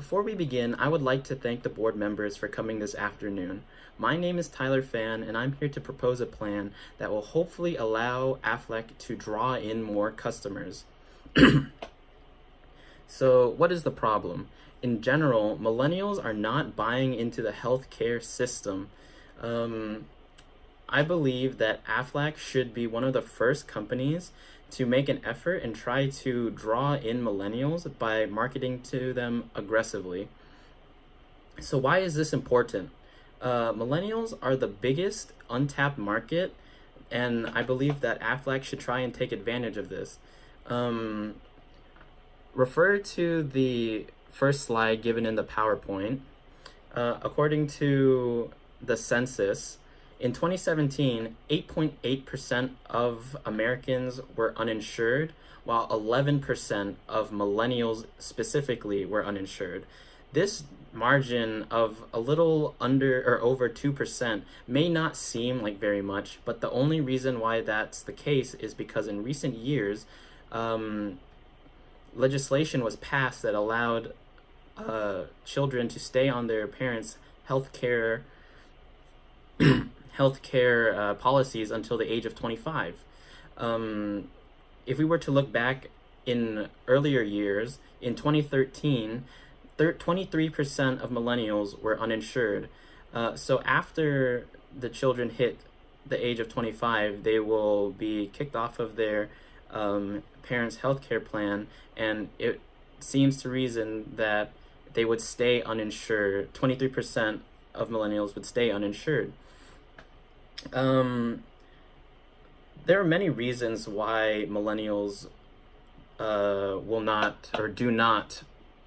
Before we begin, I would like to thank the board members for coming this afternoon. My name is Tyler Fan, and I'm here to propose a plan that will hopefully allow Aflac to draw in more customers. So, what is the problem? In general, millennials are not buying into the healthcare system. I believe that Aflac should be one of the first companies to make an effort and try to draw in millennials by marketing to them aggressively. So why is this important? Millennials are the biggest untapped market, and I believe that Aflac should try and take advantage of this. Refer to the first slide given in the PowerPoint. According to the census, in 2017, 8.8% of Americans were uninsured, while 11% of millennials specifically were uninsured. This margin of a little under or over 2% may not seem like very much, but the only reason why that's the case is because in recent years, legislation was passed that allowed children to stay on their parents' healthcare policies until the age of 25. If we were to look back in earlier years, in 2013, 23% of millennials were uninsured. So after the children hit the age of 25, they will be kicked off of their parents' healthcare plan, and it seems to reason that they would stay uninsured. 23% of millennials would stay uninsured. There are many reasons why millennials will not or do not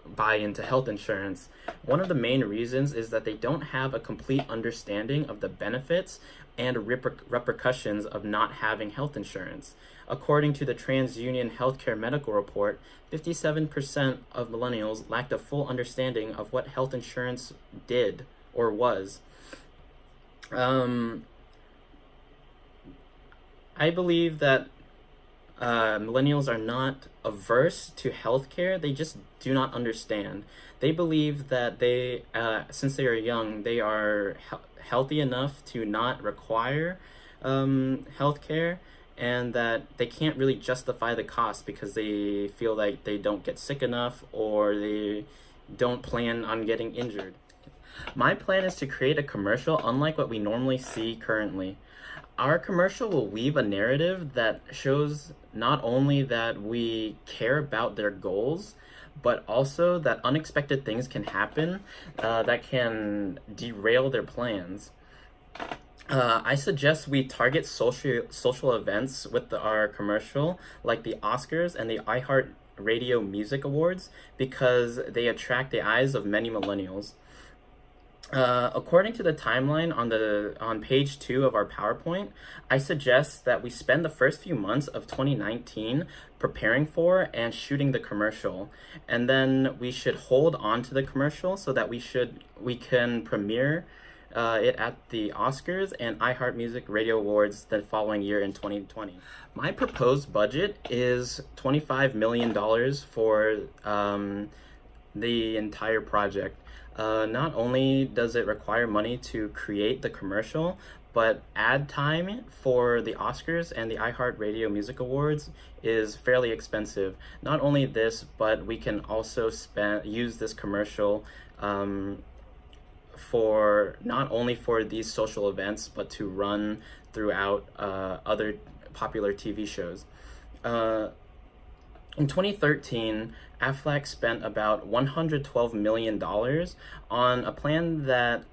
buy into health insurance. One of the main reasons is that they don't have a complete understanding of the benefits and repercussions of not having health insurance. According to the TransUnion Healthcare Medical Report, 57% of millennials lacked a full understanding of what health insurance did or was. I believe that millennials are not averse to healthcare, they just do not understand. They believe that they, since they are young, they are healthy enough to not require healthcare, and that they can't really justify the cost because they feel like they don't get sick enough or they don't plan on getting injured. My plan is to create a commercial unlike what we normally see currently. Our commercial will weave a narrative that shows not only that we care about their goals, but also that unexpected things can happen that can derail their plans. I suggest we target social events with our commercial, like the Oscars and the iHeart Radio Music Awards, because they attract the eyes of many millennials. According to the timeline on page 2 of our PowerPoint, I suggest that we spend the first few months of 2019 preparing for and shooting the commercial, and then we should hold on to the commercial so that we can premiere it at the Oscars and iHeart Music Radio Awards the following year in 2020. My proposed budget is $25 million for the entire project. Not only does it require money to create the commercial, but ad time for the Oscars and the iHeart Radio Music Awards is fairly expensive. Not only this, but we can also use this commercial for not only for these social events, but to run throughout other popular TV shows. In 2013, Aflac spent about $112 million on a plan that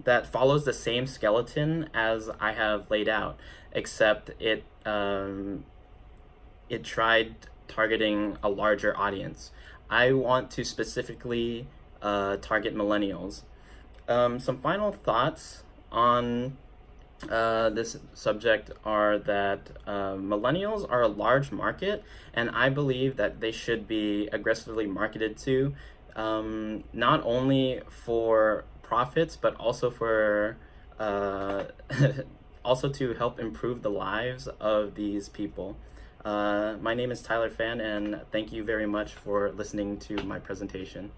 that follows the same skeleton as I have laid out, except it tried targeting a larger audience. I want to specifically target millennials. Some final thoughts on this subject are that millennials are a large market, and I believe that they should be aggressively marketed to, not only for profits, but also for also to help improve the lives of these people. My name is Tyler Fan, and thank you very much for listening to my presentation.